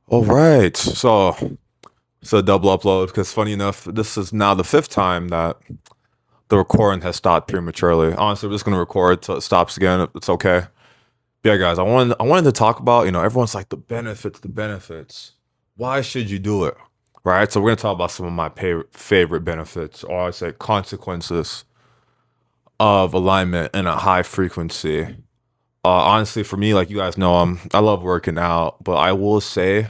All right. So double upload because funny enough, this is now the fifth time that the recording has stopped prematurely. Honestly, we're just gonna record till it stops again. It's okay. But yeah, guys, I wanted to talk about, everyone's like the benefits. Why should you do it? Right? So we're gonna talk about some of my favorite benefits, or I say consequences of alignment in a high frequency. Honestly, for me, like you guys know, I love working out, but I will say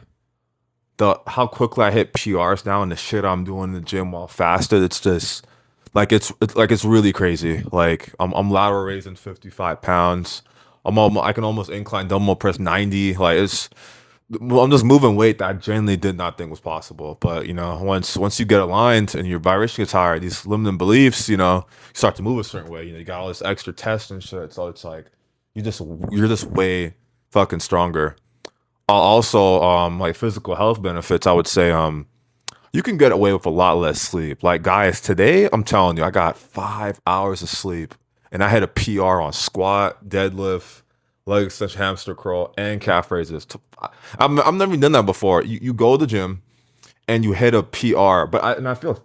the how quickly I hit PRs now and the shit I'm doing in the gym while fasted, it's just it's really crazy. Like I'm lateral raising 55 pounds. I can almost incline dumbbell press 90. Like I'm just moving weight that I genuinely did not think was possible. But once you get aligned and your vibration gets higher, these limiting beliefs, you start to move a certain way. You got all this extra test and shit. So it's like you just you're just way fucking stronger. Also, like physical health benefits, I would say, you can get away with a lot less sleep. Like guys, today I'm telling you, I got 5 hours of sleep, and I had a PR on squat, deadlift, leg extension, hamster curl, and calf raises. I've never done that before. You go to the gym and you hit a PR, but I feel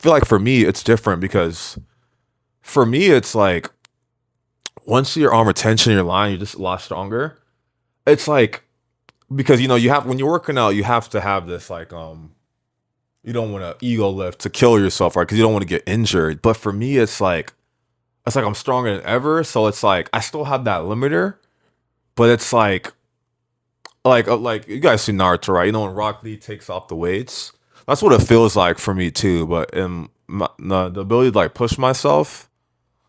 like for me it's different because for me it's like once you're on retention, your line, you're just a lot stronger. It's like because you have when you're working out, you have to have this like you don't want to ego lift to kill yourself, right? Because you don't want to get injured. But for me, it's like I'm stronger than ever. So it's like I still have that limiter, but it's like you guys see Naruto, right? When Rock Lee takes off the weights, that's what it feels like for me too. But the ability to like push myself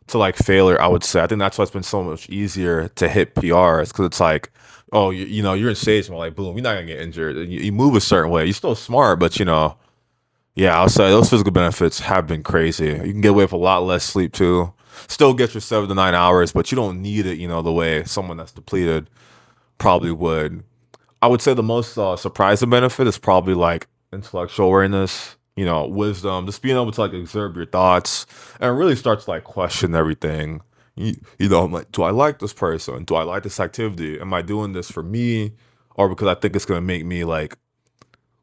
to like failure, I would say I think that's why it's been so much easier to hit PRs because it's like, oh, you're in stage mode, like boom, you're not gonna get injured. You move a certain way. You're still smart, but yeah, I'll say those physical benefits have been crazy. You can get away with a lot less sleep too. Still get your 7 to 9 hours, but you don't need it, the way someone that's depleted probably would. I would say the most surprising benefit is probably like intellectual awareness, wisdom, just being able to like observe your thoughts and really start to like question everything. I'm like, do I like this person? Do I like this activity? Am I doing this for me or because I think it's gonna make me like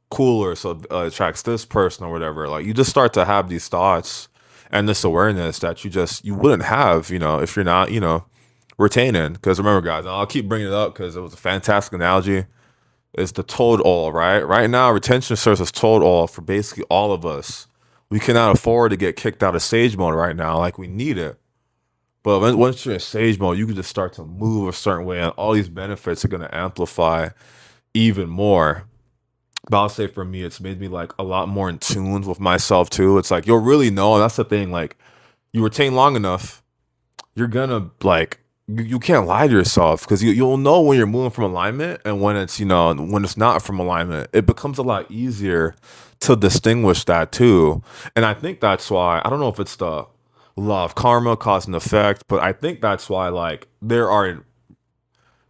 cooler so it attracts this person or whatever? Like you just start to have these thoughts and this awareness that you wouldn't have, if you're not, retaining. Because remember, guys, and I'll keep bringing it up because it was a fantastic analogy. Is the toad oil, right? Right now, retention serves as toad oil for basically all of us. We cannot afford to get kicked out of sage mode right now. Like we need it. But once you're in sage mode, you can just start to move a certain way, and all these benefits are going to amplify even more. But I'll say for me, it's made me like a lot more in tune with myself too. It's like you'll really know, and that's the thing. Like you retain long enough, you're gonna like you can't lie to yourself because you'll know when you're moving from alignment and when it's when it's not from alignment. It becomes a lot easier to distinguish that too. And I think that's why I don't know if it's the law of karma, cause and effect, but I think that's why like there are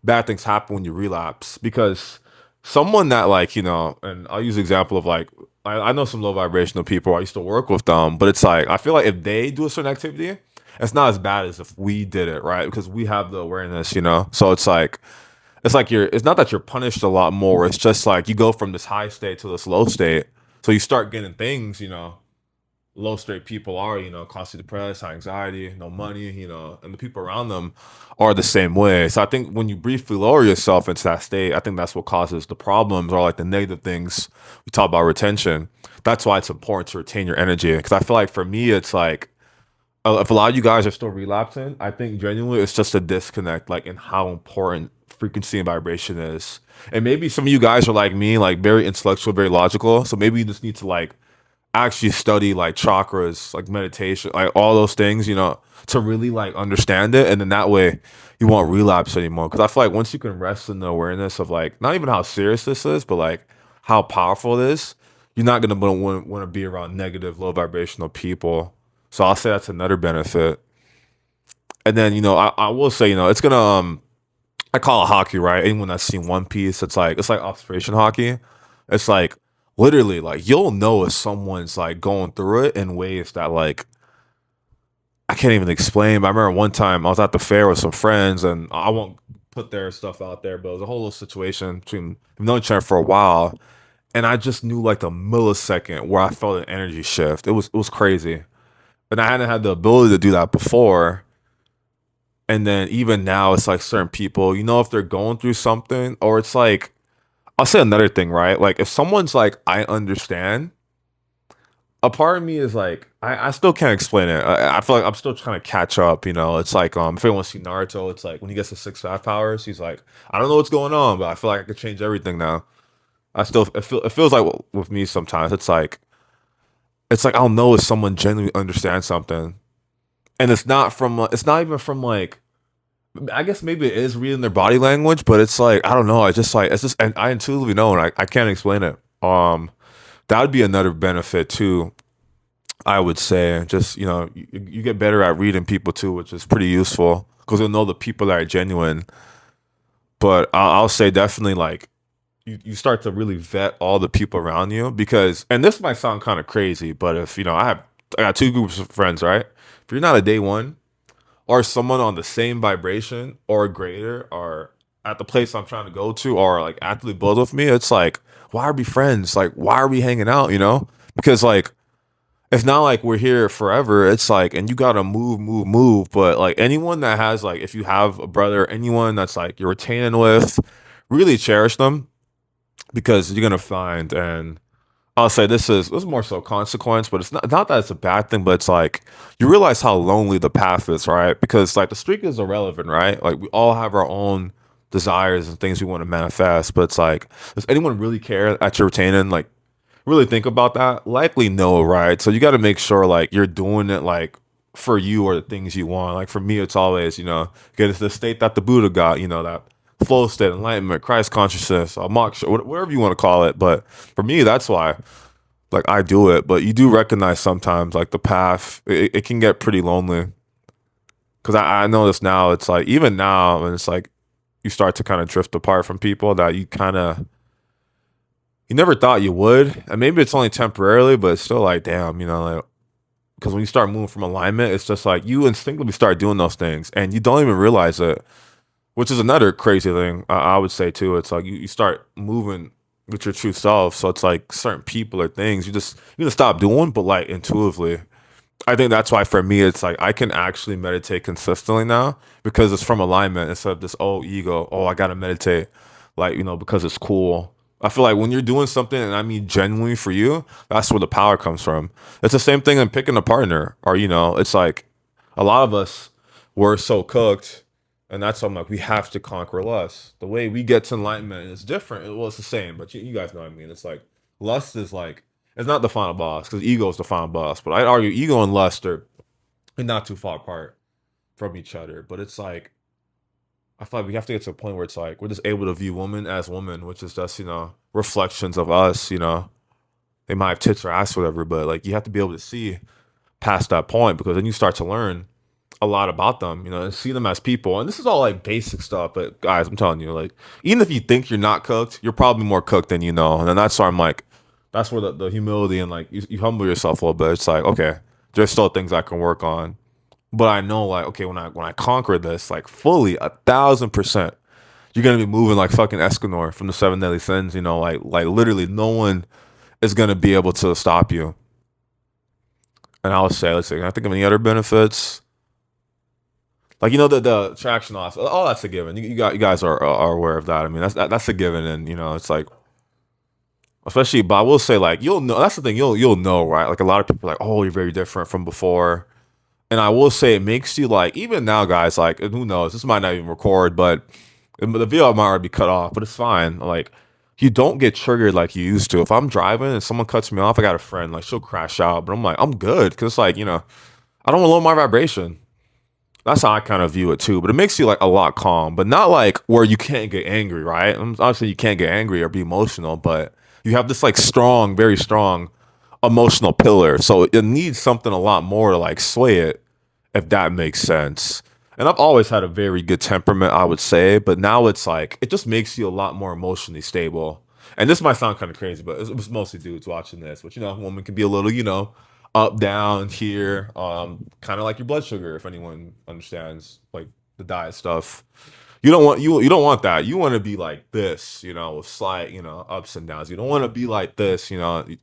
bad things happen when you relapse because someone that like and I'll use the example of like I know some low vibrational people. I used to work with them, but it's like I feel like if they do a certain activity, it's not as bad as if we did it, right? Because we have the awareness. So it's like it's not that you're punished a lot more. It's just like you go from this high state to this low state. So you start getting things, low state people are, constantly depressed, high anxiety, no money, and the people around them are the same way. So I think when you briefly lower yourself into that state, I think that's what causes the problems or like the negative things. We talk about retention. That's why it's important to retain your energy. Because I feel like for me, it's like if a lot of you guys are still relapsing, I think genuinely it's just a disconnect, like in how important frequency and vibration is. And maybe some of you guys are like me, like very intellectual, very logical. So maybe you just need to like actually study like chakras, like meditation, like all those things, to really like understand it. And then that way you won't relapse anymore. Cause I feel like once you can rest in the awareness of like, not even how serious this is, but like how powerful it is, you're not going to want to be around negative, low vibrational people. So I'll say that's another benefit. And then, I will say, it's going to, I call it hockey, right? Anyone that's seen One Piece, it's like observation hockey. It's like literally like you'll know if someone's like going through it in ways that like I can't even explain. But I remember one time I was at the fair with some friends, and I won't put their stuff out there, but it was a whole little situation between I've known each other for a while, and I just knew like the millisecond where I felt an energy shift. It was crazy, and I hadn't had the ability to do that before. And then even now, it's like certain people, if they're going through something, or it's like I'll say another thing, right? Like if someone's like, I understand, a part of me is like, I still can't explain it. I feel like I'm still trying to catch up. It's like if anyone see Naruto, it's like when he gets the six five powers, he's like, I don't know what's going on, but I feel like I could change everything now. It feels like with me sometimes. It's like I'll know if someone genuinely understands something, and it's not even from like, I guess maybe it is reading their body language, but it's like I don't know. I just like it's just and I intuitively know, and I can't explain it. That would be another benefit too. I would say just you get better at reading people too, which is pretty useful because you'll know the people that are genuine. But I'll say definitely like you start to really vet all the people around you because, and this might sound kind of crazy, but if I got two groups of friends, right? If you're not a day one or someone on the same vibration or greater or at the place I'm trying to go to or like actively build with me, it's like, why are we friends? Like, why are we hanging out? Because like, it's not like we're here forever. It's like, and you gotta move, move, move. But like anyone that has like, if you have a brother, anyone that's like you're retaining with, really cherish them because you're gonna find. And I'll say this is more so consequence, but it's not that it's a bad thing, but it's like you realize how lonely the path is, right? Because like the streak is irrelevant, right? Like we all have our own desires and things we want to manifest, but it's like, does anyone really care that you're retaining? Like really think about that? Likely no, right? So you got to make sure like you're doing it like for you or the things you want. Like for me, it's always get into the state that the Buddha got. That flow state, enlightenment, Christ consciousness, moksha, whatever you want to call it. But for me, that's why like I do it. But you do recognize sometimes like the path, it can get pretty lonely. Because I notice now, it's like even now, and it's like you start to kind of drift apart from people that you never thought you would, and maybe it's only temporarily, but it's still like, damn, like because when you start moving from alignment, it's just like you instinctively start doing those things, and you don't even realize it, which is another crazy thing I would say too. It's like you start moving with your true self, so it's like certain people or things you just stop doing, but like intuitively. I think that's why for me it's like I can actually meditate consistently now because it's from alignment instead of this ego. Oh, I gotta meditate, like because it's cool. I feel like when you're doing something, and I mean genuinely for you, that's where the power comes from. It's the same thing in picking a partner, or it's like a lot of us were so cooked, and that's why I'm like we have to conquer lust. The way we get to enlightenment is different. Well, it's the same, but you guys know what I mean. It's like lust is like it's not the final boss because ego is the final boss. But I'd argue ego and lust are not too far apart from each other. But it's like I feel like we have to get to a point where it's like we're just able to view women as women, which is just reflections of us. They might have tits or ass, or whatever, but like you have to be able to see past that point because then you start to learn a lot about them. And see them as people. And this is all like basic stuff, but guys, I'm telling you, like even if you think you're not cooked, you're probably more cooked than you know. And then that's why I'm like that's where the humility and like you humble yourself a little bit. It's like, okay, there's still things I can work on. But I know like, okay, when I conquer this, like fully 1,000%, you're gonna be moving like fucking Escanor from the Seven Deadly Sins, like literally no one is gonna be able to stop you. And I would say, let's see, can I think of any other benefits? Like the traction loss, oh that's a given. You guys are aware of that. I mean that's a given, and it's like especially, but I will say like you'll know that's the thing you'll know, right? Like a lot of people are like, oh, you're very different from before, and I will say it makes you like even now, guys. Like and who knows, this might not even record, but the video might already be cut off, but it's fine. Like you don't get triggered like you used to. If I'm driving and someone cuts me off, I got a friend like she'll crash out, but I'm like I'm good because like I don't want to lower my vibration. That's how I kind of view it too. But it makes you like a lot calm, but not like where you can't get angry, right? Obviously, you can't get angry or be emotional, but you have this like strong, very strong emotional pillar. So it needs something a lot more to like sway it, if that makes sense. And I've always had a very good temperament, I would say, but now it's like it just makes you a lot more emotionally stable. And this might sound kind of crazy, but it was mostly dudes watching this. But a woman can be a little, up, down, here, kind of like your blood sugar, if anyone understands like the diet stuff. you don't want that. You want to be like this, with slight, ups and downs. You don't want to be like this, because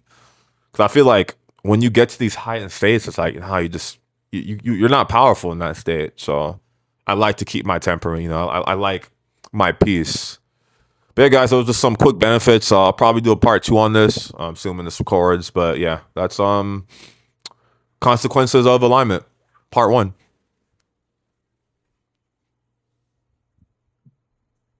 I feel like when you get to these heightened states, it's like how you just you're not powerful in that state. So I like to keep my temperament. I like my peace. But yeah, guys, those are just some quick benefits. I'll probably do a part two on this. I'm assuming this records, but yeah, that's consequences of alignment, part one.